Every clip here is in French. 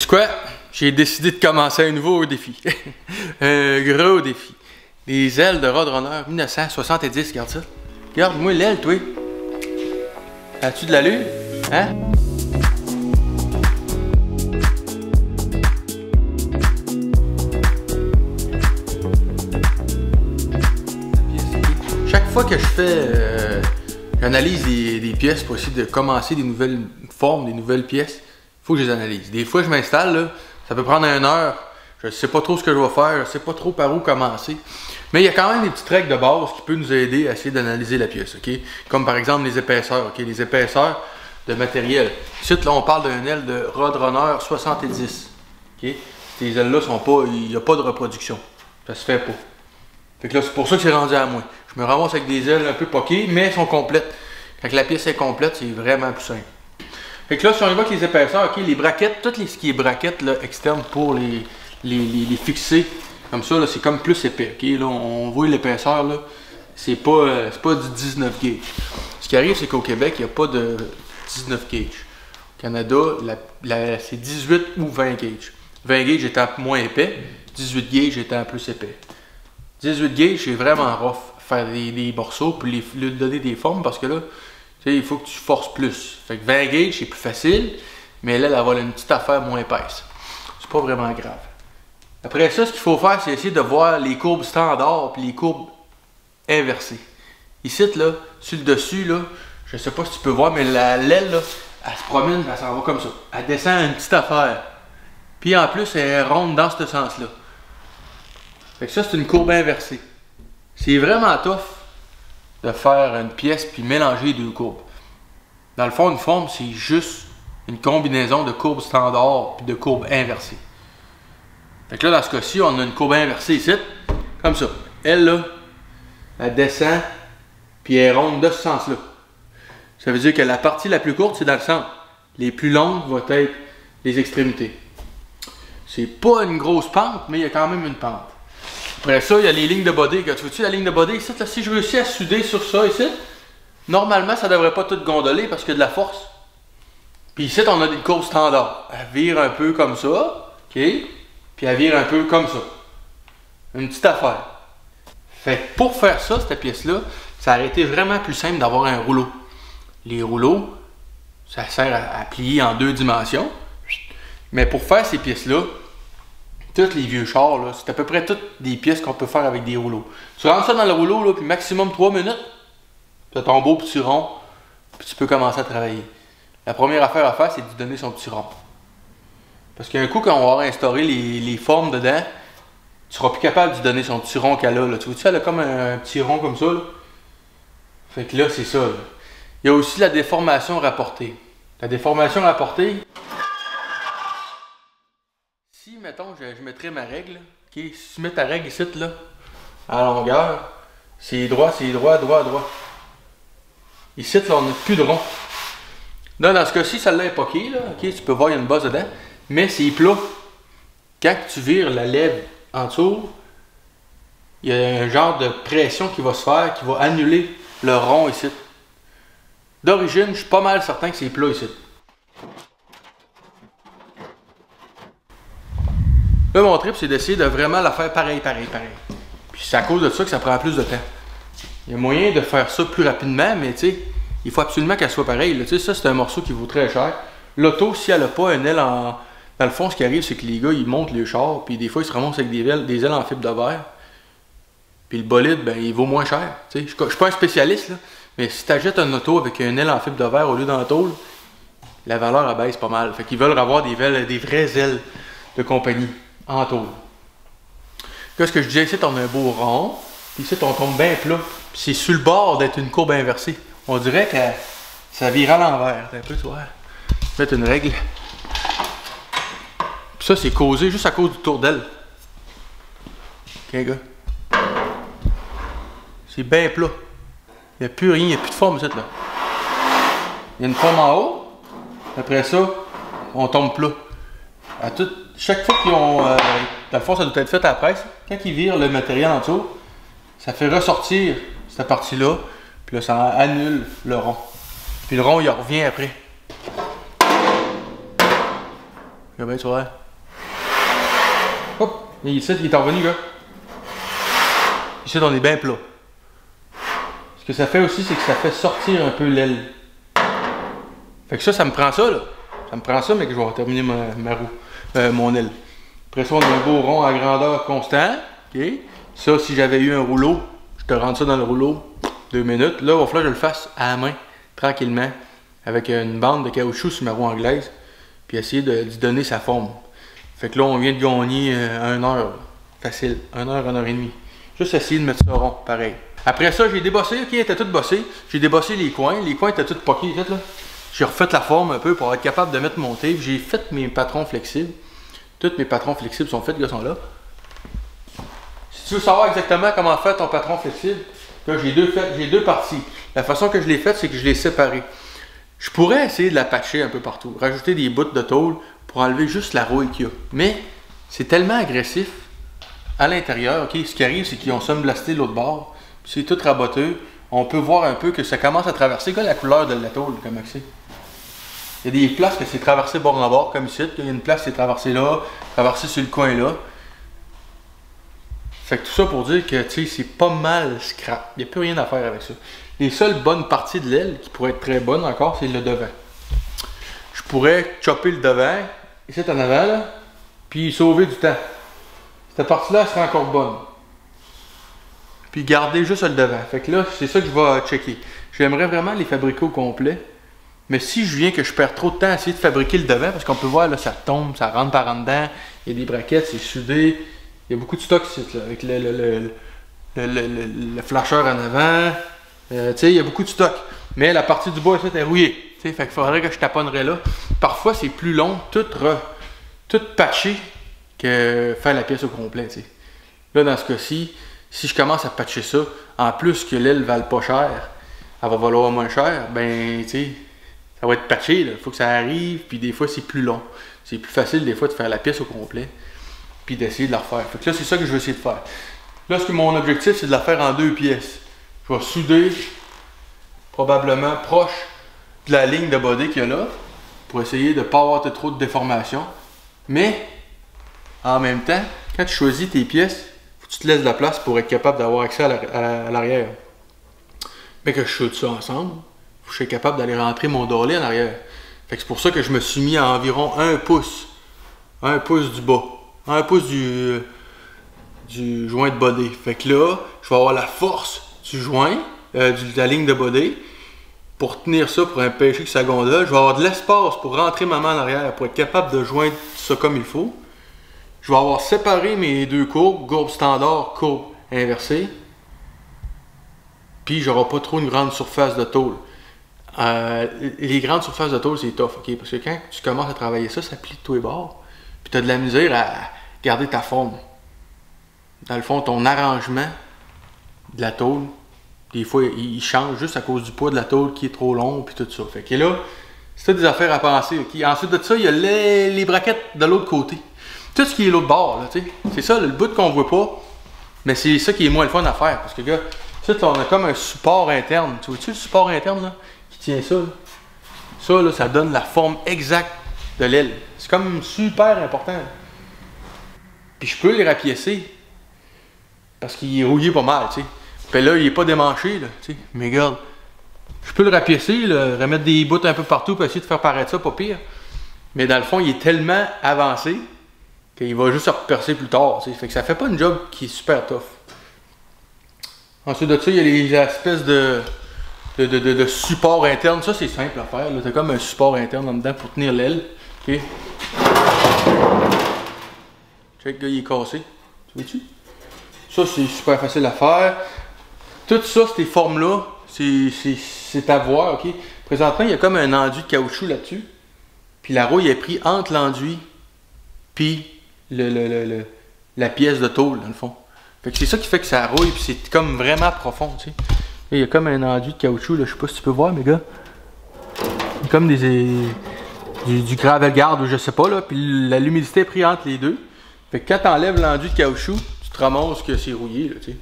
C'est quoi? J'ai décidé de commencer un nouveau défi. Un gros défi. Les ailes de Roadrunner 1970, regarde ça. Regarde-moi l'aile, toi. As-tu de l'allure? Hein? Chaque fois que je fais, j'analyse des pièces pour essayer de commencer des nouvelles formes, des nouvelles pièces. Faut que je les analyse. Des fois, je m'installe, là, ça peut prendre 1 heure. Je ne sais pas trop ce que je vais faire, je ne sais pas trop par où commencer. Mais il y a quand même des petites règles de base qui peuvent nous aider à essayer d'analyser la pièce, ok? Comme par exemple les épaisseurs, ok? Les épaisseurs de matériel. Ici, là, on parle d'une aile de Roadrunner 70, ok? Ces ailes-là sont pas, il n'y a pas de reproduction. Ça se fait pas. Fait que là, c'est pour ça que c'est rendu à moi. Je me ramasse avec des ailes un peu poquées, mais elles sont complètes. Quand la pièce est complète, c'est vraiment plus simple. Fait que là, si on évoque les épaisseurs, ok, les braquettes, tout ce qui est braquettes là, externes pour les fixer, comme ça, c'est comme plus épais. Ok, là, on voit l'épaisseur, là, c'est pas du 19 gauge. Ce qui arrive, c'est qu'au Québec, il n'y a pas de 19 gauge. Au Canada, c'est 18 ou 20 gauge. 20 gauge étant moins épais, 18 gauge étant plus épais. 18 gauge, c'est vraiment rough faire des morceaux puis lui donner des formes parce que là, il faut que tu forces plus. Fait que 20 gauge, c'est plus facile, mais là, elle va avoir une petite affaire moins épaisse. C'est pas vraiment grave. Après ça, ce qu'il faut faire, c'est essayer de voir les courbes standards puis les courbes inversées. Ici, là, sur le dessus, là, je sais pas si tu peux voir, mais l'aile, là, elle se promène, elle s'en va comme ça. Elle descend une petite affaire. Puis en plus, elle est ronde dans ce sens-là. Fait que ça, c'est une courbe inversée. C'est vraiment tough de faire une pièce puis mélanger les deux courbes. Dans le fond, une forme, c'est juste une combinaison de courbes standards puis de courbes inversées. Fait que là, dans ce cas-ci, on a une courbe inversée ici, comme ça. Elle, là, elle descend puis elle est ronde de ce sens-là. Ça veut dire que la partie la plus courte, c'est dans le centre. Les plus longues vont être les extrémités. C'est pas une grosse pente, mais il y a quand même une pente. Après ça, il y a les lignes de body. Tu vois-tu la ligne de body ici? Là, si je réussis à souder sur ça ici, normalement, ça ne devrait pas tout gondoler parce qu'il y a de la force. Puis ici, on a des courbes standards. Elle vire un peu comme ça, ok? Puis elle vire un peu comme ça. Une petite affaire. Fait que pour faire ça, cette pièce-là, ça aurait été vraiment plus simple d'avoir un rouleau. Les rouleaux, ça sert à plier en 2 dimensions. Mais pour faire ces pièces-là, tous les vieux chars, c'est à peu près toutes des pièces qu'on peut faire avec des rouleaux. Tu rentres ça dans le rouleau, là, puis maximum 3 minutes, tu as ton beau petit rond, puis tu peux commencer à travailler. La première affaire à faire, c'est de lui donner son petit rond. Parce qu'un coup, quand on va instaurer les formes dedans, tu seras plus capable de lui donner son petit rond qu'elle a. Là. Tu vois-tu, elle a comme un petit rond comme ça. Là. Fait que là, c'est ça. Là. Il y a aussi la déformation rapportée. La déformation rapportée, si, mettons, je mettrais ma règle, okay, si tu mets ta règle ici, là, à longueur, c'est droit, droit. Ici, là, on n'a plus de rond. Là, dans ce cas-ci, celle-là est poquée, là, okay, tu peux voir, il y a une base dedans, mais c'est plat. Quand tu vires la lèvre en dessous, il y a un genre de pression qui va se faire, qui va annuler le rond ici. D'origine, je suis pas mal certain que c'est plat ici. Là, mon trip, c'est d'essayer de vraiment la faire pareil. Puis c'est à cause de ça que ça prend plus de temps. Il y a moyen de faire ça plus rapidement, mais tu sais, il faut absolument qu'elle soit pareille. Tu sais, ça, c'est un morceau qui vaut très cher. L'auto, si elle n'a pas une aile en... Dans le fond, ce qui arrive, c'est que les gars, ils montent les chars, puis des fois, ils se ramassent avec des ailes en fibre de verre. Puis le bolide, ben, il vaut moins cher. Tu sais, je suis pas un spécialiste, là, mais si tu achètes une auto avec une aile en fibre de verre au lieu d'un tôle, la valeur abaisse pas mal. Fait qu'ils veulent avoir des vraies ailes de compagnie. En tôle. Là, ce que je disais, ici, on a un beau rond. Puis ici, on tombe bien plat. Puis c'est sur le bord d'être une courbe inversée. On dirait que ça vire à l'envers. Un peu, tu vois. Mettre une règle. Puis ça, c'est causé juste à cause du tour d'aile. Ok, gars. C'est bien plat. Il n'y a plus rien, il n'y a plus de forme ici, là. Il y a une forme en haut. Après ça, on tombe plat. Chaque fois qu'ils ont... dans le fond, ça doit être fait à la presse. Quand ils virent le matériel en dessous, ça fait ressortir cette partie-là. Puis là, ça annule le rond. Puis le rond, il revient après. Regarde bien sur l'air. Hop! Ici, il est revenu, gars. Ici, on est bien plat. Ce que ça fait aussi, c'est que ça fait sortir un peu l'aile. Fait que ça me prend ça, là. Ça me prend ça, mais que je vais terminer ma roue, mon aile. Après ça, on a un beau rond à grandeur constant. OK? Ça, si j'avais eu un rouleau, je te rentre ça dans le rouleau, 2 minutes. Là, il va falloir que je le fasse à la main, tranquillement, avec une bande de caoutchouc sur ma roue anglaise, puis essayer de lui donner sa forme. Fait que là, on vient de gagner 1 heure. Facile. 1 heure, 1 heure et demie. Juste essayer de mettre ça rond, pareil. Après ça, j'ai débossé, ok, il était tout bossé. J'ai débossé les coins étaient tout poqués, là. J'ai refait la forme un peu pour être capable de mettre mon tape. J'ai fait mes patrons flexibles. Tous mes patrons flexibles sont faits, ils sont là. Si tu veux savoir exactement comment faire ton patron flexible, là, j'ai deux parties. La façon que je l'ai faite, c'est que je l'ai séparé. Je pourrais essayer de la patcher un peu partout, rajouter des bouts de tôle pour enlever juste la rouille qu'il y a. Mais c'est tellement agressif à l'intérieur, ok? Ce qui arrive, c'est qu'ils ont sandblasté l'autre bord. C'est tout raboteux. On peut voir un peu que ça commence à traverser. Regarde la couleur de la tôle, comme c'est. Il y a des places que c'est traversé bord en bord, comme ici. Il y a une place qui est traversée là, traversée sur le coin là. Fait que tout ça pour dire que c'est pas mal scrap. Il n'y a plus rien à faire avec ça. Les seules bonnes parties de l'aile qui pourraient être très bonnes encore, c'est le devant. Je pourrais chopper le devant, ici en avant, là, puis sauver du temps. Cette partie-là, elle serait encore bonne. Puis garder juste le devant. Fait que là, c'est ça que je vais checker. J'aimerais vraiment les fabriquer au complet. Mais si je viens que je perds trop de temps à essayer de fabriquer le devant, parce qu'on peut voir, là, ça tombe, ça rentre par en dedans, il y a des braquettes, c'est soudé. Il y a beaucoup de stock ici, là, avec le flasheur en avant. Tu sais, il y a beaucoup de stock. Mais la partie du bois, ça, est rouillée. Fait qu'il faudrait que je taponnerais là. Parfois, c'est plus long, tout patché, que faire la pièce au complet. T'sais. Là, dans ce cas-ci, si je commence à patcher ça, en plus que l'aile ne vale pas cher, elle va valoir moins cher, ben, tu sais, ça va être patché. Il faut que ça arrive, puis des fois, c'est plus long. C'est plus facile, des fois, de faire la pièce au complet, puis d'essayer de la refaire. Fait que là, c'est ça que je vais essayer de faire. Là, mon objectif, c'est de la faire en 2 pièces. Je vais souder, probablement proche de la ligne de body qu'il y a là, pour essayer de ne pas avoir trop de déformation. Mais, en même temps, quand tu choisis tes pièces, faut que tu te laisses de la place pour être capable d'avoir accès à l'arrière. Mais que je soude ça ensemble, faut que je sois capable d'aller rentrer mon dolly en arrière. Fait que c'est pour ça que je me suis mis à environ 1 pouce. 1 pouce du bas. 1 pouce du joint de body. Fait que là, je vais avoir la force du joint, de la ligne de body, pour tenir ça, pour empêcher que ça gondole. Je vais avoir de l'espace pour rentrer ma main en arrière, pour être capable de joindre ça comme il faut. Je vais avoir séparé mes 2 courbes, courbe standard, courbe inversée. Puis j'aurai pas trop une grande surface de tôle. Les grandes surfaces de tôle, c'est tough, ok? Parce que quand tu commences à travailler ça, ça plie de tous les bords. Puis tu as de la misère à garder ta forme. Dans le fond, ton arrangement de la tôle, des fois, il change juste à cause du poids de la tôle qui est trop long, puis tout ça. Fait que là, c'est des affaires à penser. Okay? Ensuite de ça, il y a les braquettes de l'autre côté. Tout ce qui est l'autre bord, là, tu sais. C'est ça, le bout qu'on voit pas, mais c'est ça qui est moins le fun à faire. Parce que, gars, ça, on a comme un support interne. Tu vois-tu le support interne, là, qui tient ça, là? Ça, là, ça donne la forme exacte de l'aile. C'est comme super important. Puis je peux les rapiécer. Parce qu'il est rouillé pas mal, tu sais. Puis là, il est pas démanché, là, tu sais. Mais regarde, je peux le rapiécer, là, remettre des bouts un peu partout pour essayer de faire paraître ça, pas pire. Mais dans le fond, il est tellement avancé qu'il va juste se repercer plus tard, tu sais. Fait que ça fait pas une job qui est super tough. Ensuite de ça, il y a les espèces de support interne. Ça, c'est simple à faire. T'as comme un support interne en dedans pour tenir l'aile. OK? Check, gars, il est cassé. Tu vois-tu? Ça, c'est super facile à faire. Tout ça, ces formes-là, c'est à voir, ok? Présentement, il y a comme un enduit de caoutchouc là-dessus. Puis la rouille est prise entre l'enduit puis la pièce de tôle, dans le fond. Fait que c'est ça qui fait que ça rouille, puis c'est comme vraiment profond, tu sais. Il y a comme un enduit de caoutchouc, là, je sais pas si tu peux voir, mes gars. Il y a comme du gravel guard, ou je sais pas, là, puis l'humidité est prise entre les deux. Fait que quand tu enlèves l'enduit de caoutchouc, tu te ramasses que c'est rouillé, là, tu sais.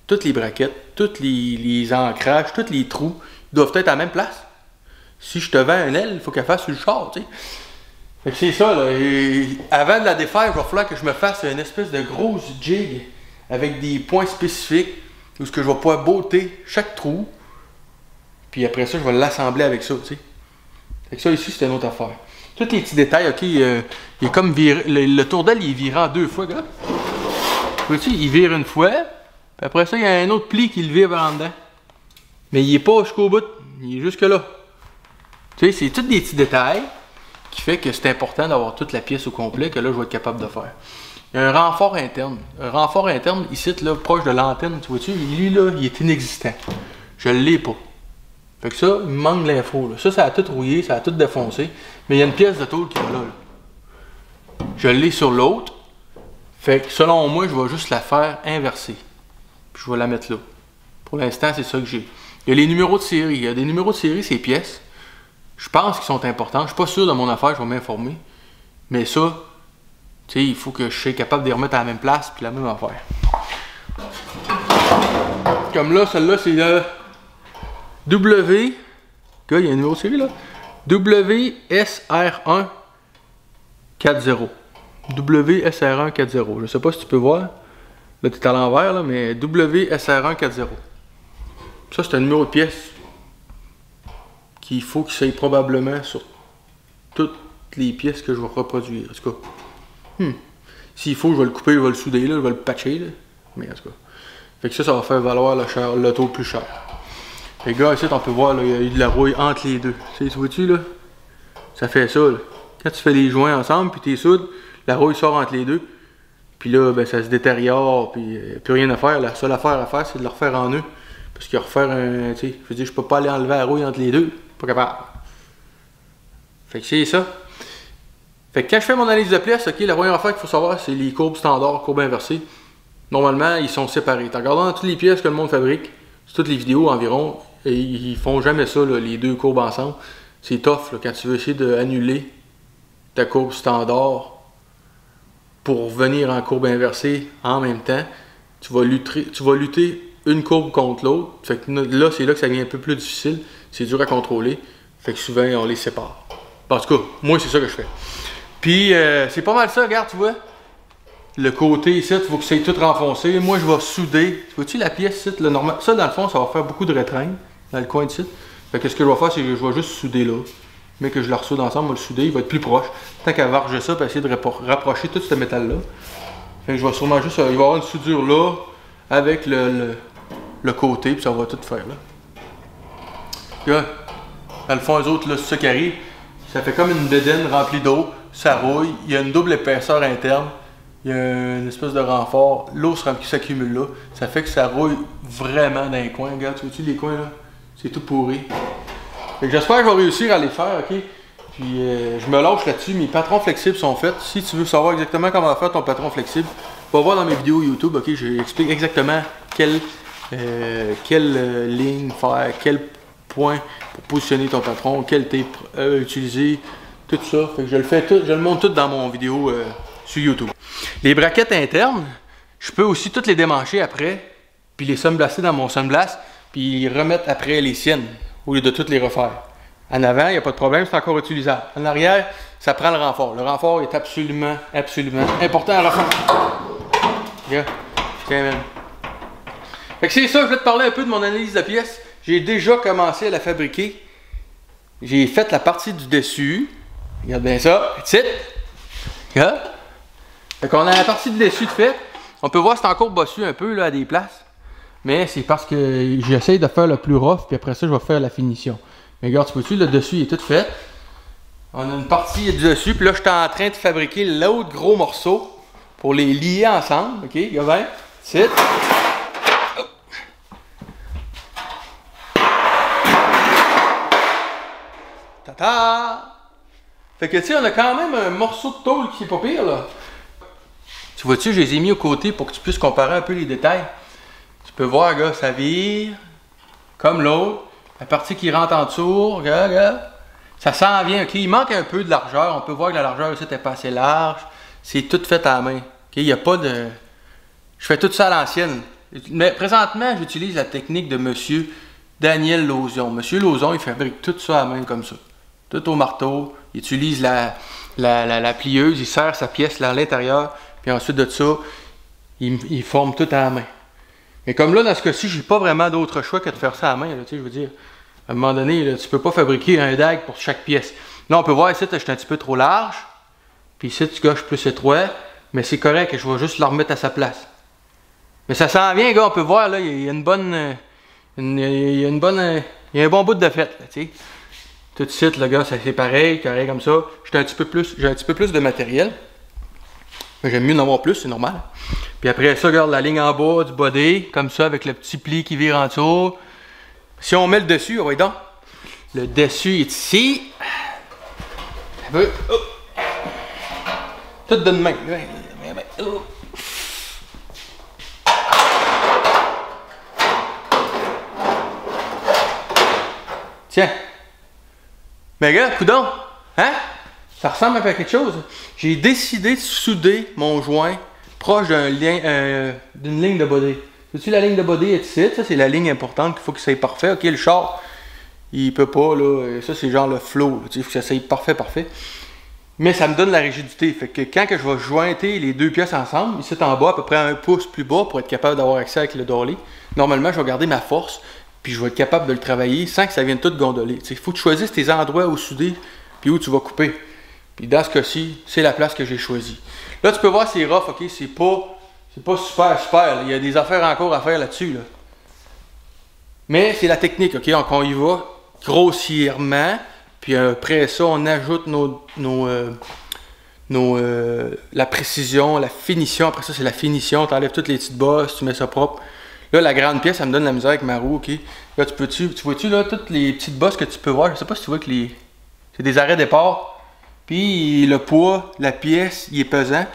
Toutes les braquettes, tous les ancrages, tous les trous, ils doivent être à la même place. Si je te vends une aile, il faut qu'elle fasse sur le char, tu sais. Fait que c'est ça, là. Et avant de la défaire, il va falloir que je me fasse une espèce de grosse jig avec des points spécifiques où ce que je vais pouvoir botter chaque trou. Puis après ça, je vais l'assembler avec ça, tu sais. Fait que ça ici, c'est une autre affaire. Tous les petits détails, ok, il est comme viré, le tourdelle il est viré en 2 fois, regarde. Vois-tu, il vire une fois, puis après ça, il y a un autre pli qui le vire par en dedans. Mais il est pas jusqu'au bout, il est jusque là. Tu sais, c'est tous des petits détails qui fait que c'est important d'avoir toute la pièce au complet que là, je vais être capable de faire. Il y a un renfort interne. Un renfort interne, ici, là, proche de l'antenne, tu vois-tu, lui, là, il est inexistant. Je l'ai pas. Fait que ça, il me manque l'info. Ça a tout rouillé, ça a tout défoncé. Mais il y a une pièce de tôle qui va là. Je l'ai sur l'autre. Fait que selon moi, je vais juste la faire inverser. Puis je vais la mettre là. Pour l'instant, c'est ça que j'ai. Il y a les numéros de série. Il y a des numéros de série, ces pièces. Je pense qu'ils sont importants. Je suis pas sûr de mon affaire, je vais m'informer. Mais ça, tu sais, il faut que je sois capable de les remettre à la même place puis la même affaire. Comme là, celle-là, c'est le W. Il y a un numéro de série là. WSR140. WSR140. Je sais pas si tu peux voir. Là, tu es à l'envers, là, mais WSR140. Ça, c'est un numéro de pièce qu'il faut qu'il soit probablement sur toutes les pièces que je vais reproduire. En tout cas, s'il faut, je vais le couper, je vais le souder, là, je vais le patcher. Là. Mais en tout cas. Fait que ça va faire valoir le taux plus cher. Les gars, ici, on peut voir, là, il y a eu de la rouille entre les deux. Tu sais, vois-tu, là? Ça fait ça, là. Quand tu fais les joints ensemble, puis tu soudes, la rouille sort entre les deux. Puis là, ben, ça se détériore, puis il n'y a plus rien à faire. La seule affaire à faire, c'est de le refaire en nœud. Parce qu'il y a refaire un, tu sais, je veux dire, je peux pas aller enlever la rouille entre les deux. Pas capable. Fait que c'est ça. Fait que quand je fais mon analyse de pièces, ok, la première affaire qu'il faut savoir, c'est les courbes standards, courbes inversées. Normalement, ils sont séparés. En regardant toutes les pièces que le monde fabrique, sur toutes les vidéos environ, et ils font jamais ça, là, les deux courbes ensemble. C'est tough là, quand tu veux essayer d'annuler ta courbe standard pour venir en courbe inversée en même temps. Tu vas lutter une courbe contre l'autre. Fait que là, c'est là que ça devient un peu plus difficile. C'est dur à contrôler. Fait que souvent, on les sépare. En tout cas, moi, c'est ça que je fais. Puis, c'est pas mal ça, regarde, tu vois. Le côté ici, il faut que ça ait tout renfoncé. Moi, je vais souder. Tu vois-tu la pièce ici, le normal. Ça, dans le fond, ça va faire beaucoup de restreinte dans le coin ici. Fait que ce que je vais faire, c'est que je vais juste souder là. Mais que je le ressoude ensemble, on va le souder, il va être plus proche. Tant qu'à varger ça, pour essayer de rapprocher tout ce métal-là. Fait que je vais sûrement juste. Il va y avoir une soudure là, avec le côté, puis ça va tout faire là. Là, dans le fond, eux autres, là, c'est ça qui arrive. Ça fait comme une bédaine remplie d'eau, ça rouille, il y a une double épaisseur interne. Il y a une espèce de renfort, l'eau qui s'accumule là. Ça fait que ça rouille vraiment dans les coins. Regarde, tu vois-tu les coins là? C'est tout pourri. J'espère que je vais réussir à les faire, ok? Puis je me lâche là-dessus, mes patrons flexibles sont faits. Si tu veux savoir exactement comment faire ton patron flexible, va voir dans mes vidéos YouTube, ok? J'explique exactement quelle ligne faire, quel point pour positionner ton patron, quel tape utiliser, tout ça. Fait que je le montre tout dans mon vidéo sur YouTube. Les braquettes internes, je peux aussi toutes les démancher après, puis les sunblaster dans mon sunblast, puis remettre après les siennes, au lieu de toutes les refaire. En avant, il n'y a pas de problème, c'est encore utilisable. En arrière, ça prend le renfort. Le renfort est absolument important à refaire. Yeah. Tiens, même. Fait que c'est ça, je vais te parler un peu de mon analyse de pièce. J'ai déjà commencé à la fabriquer. J'ai fait la partie du dessus. Regarde bien ça. Petite. Regarde. Fait qu'on a la partie du dessus de fait. On peut voir que c'est encore bossu un peu là, à des places. Mais c'est parce que j'essaye de faire le plus rough, puis après ça, je vais faire la finition. Mais regarde, tu vois-tu, le dessus il est tout fait. On a une partie du dessus, puis là, je suis en train de fabriquer l'autre gros morceau pour les lier ensemble. Ok, regarde bien. C'est. Tata! Fait que tu sais, on a quand même un morceau de tôle qui est pas pire là. Tu vois-tu, je les ai mis au côté pour que tu puisses comparer un peu les détails. Tu peux voir, gars, ça vire comme l'autre. La partie qui rentre en dessous, regarde, regarde. Ça s'en vient, ok? Il manque un peu de largeur. On peut voir que la largeur ici n'est pas assez large. C'est tout fait à la main. Ok? Il n'y a pas de. Je fais tout ça à l'ancienne. Mais présentement, j'utilise la technique de monsieur Daniel Lauzon. Monsieur Lauzon, il fabrique tout ça à la main comme ça. Tout au marteau. Il utilise la plieuse, il serre sa pièce là à l'intérieur, puis ensuite de ça, il forme tout à la main. Mais comme là, dans ce cas-ci, j'ai pas vraiment d'autre choix que de faire ça à la main, là, tu sais, je veux dire, à un moment donné, là, tu peux pas fabriquer un dag pour chaque pièce. Là, on peut voir ici, je suis un petit peu trop large, puis ici, tu gauches plus étroit, mais c'est correct, je vais juste le remettre à sa place. Mais ça s'en vient, gars, on peut voir, là, il y a une bonne... il y a un bon bout de fête, là, tu sais. Tout de suite, le gars, c'est pareil, carré comme ça. J'ai un petit peu plus de matériel. Mais j'aime mieux en avoir plus, c'est normal. Puis après ça, regarde la ligne en bas du body, comme ça, avec le petit pli qui vire en dessous. Si on met le dessus, voyez donc. Le dessus est ici. Oh. Tout de même. Oh. Tiens. Mais gars, coudonc, hein? Ça ressemble un peu à quelque chose. J'ai décidé de souder mon joint proche d'un lien, d'une ligne de body. Vois-tu, la ligne de body est ici. Ça, c'est la ligne importante qu'il faut que ça soit parfait. Ok, le char, il peut pas, là. Ça, c'est genre le flow. Il faut que ça soit parfait. Mais ça me donne la rigidité. Fait que quand que je vais jointer les deux pièces ensemble, ici en bas, à peu près 1 pouce plus bas pour être capable d'avoir accès avec le dolly, normalement, je vais garder ma force. Puis je vais être capable de le travailler sans que ça vienne tout gondoler. Il faut que tu choisisses tes endroits où souder, puis où tu vas couper. Puis dans ce cas-ci, c'est la place que j'ai choisie. Là, tu peux voir, c'est rough, ok? C'est pas super. Il y a des affaires encore à faire là-dessus. Là. Mais c'est la technique, ok? Donc on y va grossièrement. Puis après ça, on ajoute la précision, la finition. Après ça, c'est la finition. Tu enlèves toutes les petites bosses, tu mets ça propre. Là, la grande pièce, ça me donne la misère avec ma roue, ok? Là, tu vois-tu, là, toutes les petites bosses que tu peux voir, je sais pas si tu vois que c'est des arrêts départ. Puis le poids, la pièce, il est pesant.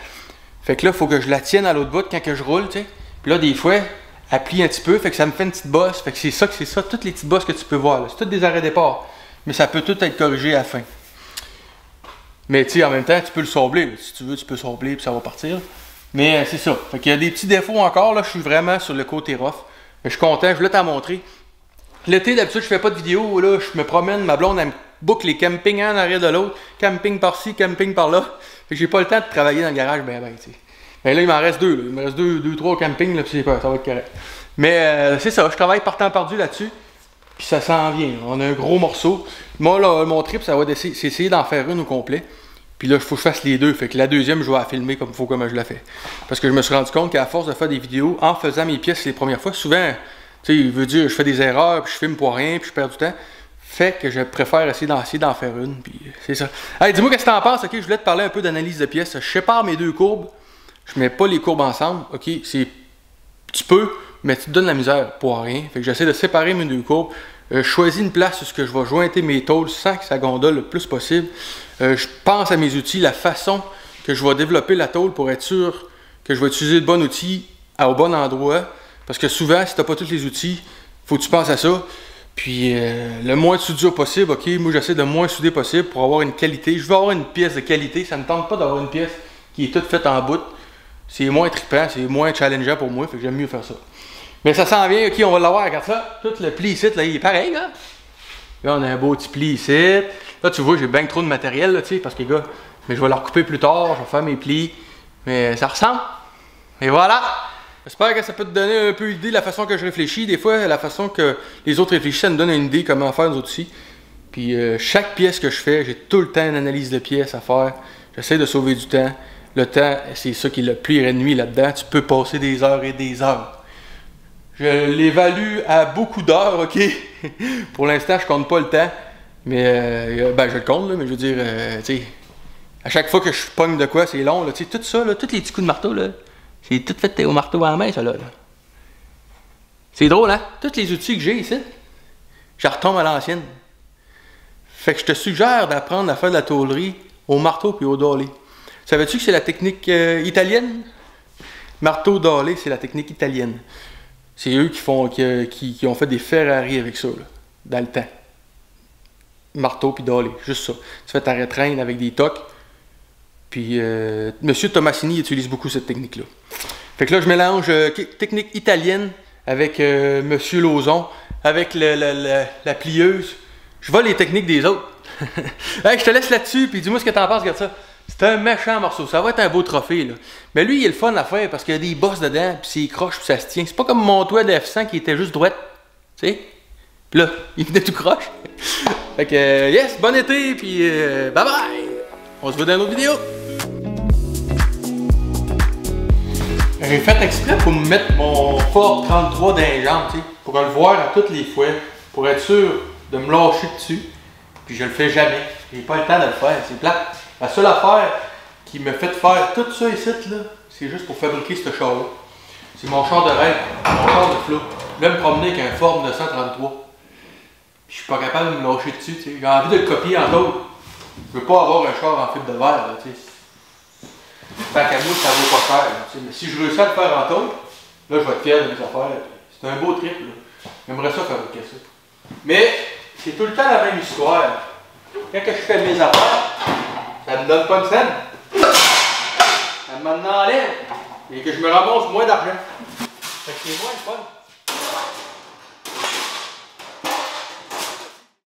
Fait que là, il faut que je la tienne à l'autre bout quand que je roule, tu sais. Puis là, des fois, elle plie un petit peu, fait que ça me fait une petite bosse. Fait que c'est ça, toutes les petites bosses que tu peux voir, là. C'est toutes des arrêts départ. Mais ça peut tout être corrigé à la fin. Mais tu sais, en même temps, tu peux le sabler, là. Si tu veux, tu peux sabler, puis ça va partir. Mais c'est ça. Fait qu'il y a des petits défauts encore. Là, je suis vraiment sur le côté rough. Mais je suis content. Je voulais t'en montrer. L'été, d'habitude, je fais pas de vidéo. Là, je me promène. Ma blonde, elle me boucle les campings un en arrière de l'autre. Camping par-ci, camping par-là. Fait que j'ai pas le temps de travailler dans le garage. Ben, tu sais. Mais là, il m'en reste 2. Là. Il me reste 2-3 campings. Là, puis c'est pas, ça va être correct. Mais c'est ça. Je travaille par temps perdu là-dessus. Puis ça s'en vient. On a un gros morceau. Moi, là, mon trip, ça va c'est essayer d'en faire une au complet. Puis là, il faut que je fasse les deux. Fait que la deuxième, je vais la filmer comme il faut, comme je la fais. Parce que je me suis rendu compte qu'à force de faire des vidéos, en faisant mes pièces les premières fois, souvent, tu sais, il veut dire, je fais des erreurs, puis je filme pour rien, puis je perds du temps. Fait que je préfère essayer d'en faire une, puis c'est ça. Hey, dis-moi qu'est-ce que t'en penses, ok? Je voulais te parler un peu d'analyse de pièces. Je sépare mes deux courbes. Je mets pas les courbes ensemble, ok? Tu peux, mais tu te donnes la misère pour rien. Fait que j'essaie de séparer mes deux courbes. Je choisis une place où je vais jointer mes tôles sans que ça gondole le plus possible. Je pense à mes outils, la façon que je vais développer la tôle pour être sûr que je vais utiliser le bon outil au bon endroit. Parce que souvent, si tu n'as pas tous les outils, il faut que tu penses à ça. Puis le moins de soudure possible, ok? Moi, j'essaie de le moins souder possible pour avoir une qualité. Je veux avoir une pièce de qualité. Ça ne me tente pas d'avoir une pièce qui est toute faite en bout. C'est moins trippant, c'est moins challengeant pour moi. Fait que j'aime mieux faire ça. Mais ça s'en vient, ok, on va l'avoir, regarde ça. Tout le pli ici, là, il est pareil, là. Là, on a un beau petit pli ici. Là, tu vois, j'ai bien trop de matériel, là, tu sais, parce que, gars, mais je vais le recouper plus tard, je vais faire mes plis. Mais ça ressemble. Et voilà. J'espère que ça peut te donner un peu l'idée de la façon que je réfléchis. Des fois, la façon que les autres réfléchissent, ça me donne une idée comment faire nous autres aussi. Puis, chaque pièce que je fais, j'ai tout le temps une analyse de pièces à faire. J'essaie de sauver du temps. Le temps, c'est ça qui est le plus ennemi là-dedans. Tu peux passer des heures et des heures. Je l'évalue à beaucoup d'heures, ok? Pour l'instant, je compte pas le temps. Mais, ben, je le compte, là, mais je veux dire, tu sais, à chaque fois que je pogne de quoi, c'est long, là. Tu sais, tout ça, là, tous les petits coups de marteau, là, c'est tout fait au marteau à la main, ça, là. C'est drôle, hein? Tous les outils que j'ai ici, je retombe à l'ancienne. Fait que je te suggère d'apprendre à faire de la tôlerie au marteau puis au dolly. Savais-tu que c'est la technique italienne? Marteau dolly, c'est la technique italienne. C'est eux qui ont fait des Ferrari avec ça, là, dans le temps. Marteau puis dolly, juste ça. Tu fais ta rétraîne avec des tocs. Puis, Monsieur Tomasini utilise beaucoup cette technique-là. Fait que là, je mélange technique italienne avec Monsieur Lauzon, avec la plieuse. Je vois les techniques des autres. Hey, je te laisse là-dessus, puis dis-moi ce que t'en penses, regarde ça. C'est un méchant morceau. Ça va être un beau trophée, là. Mais lui, il est le fun à faire parce qu'il y a des bosses dedans, puis c'est croche, puis ça se tient. C'est pas comme mon toit de F100 qui était juste droite. Tu sais? Puis là, il venait tout croche. Fait que, yes, bon été, puis bye bye! On se voit dans une autre vidéo! J'ai fait exprès pour me mettre mon Ford 33 dans les jambes, tu sais, pour le voir à toutes les fois, pour être sûr de me lâcher dessus. Puis je le fais jamais. J'ai pas le temps de le faire, c'est plate. La seule affaire qui me fait faire tout ça ici, là, c'est juste pour fabriquer ce char-là. C'est mon char de rêve, mon char de flot. Je vais me promener avec un Ford 933. Puis je suis pas capable de me lâcher dessus, tu sais. J'ai envie de le copier en d'autres. Je veux pas avoir un char en fibre de verre, là, tu sais. Tant qu'à moi, ça vaut pas cher. Mais si je réussis à le faire en tôle, là, je vais être fier de mes affaires. C'est un beau trip. J'aimerais ça fabriquer ça. Mais c'est tout le temps la même histoire. Quand que je fais mes affaires, ça me donne pas de scène. Ça m'en enlève. Et que je me ramasse moins d'argent. Fait que c'est moins le fun.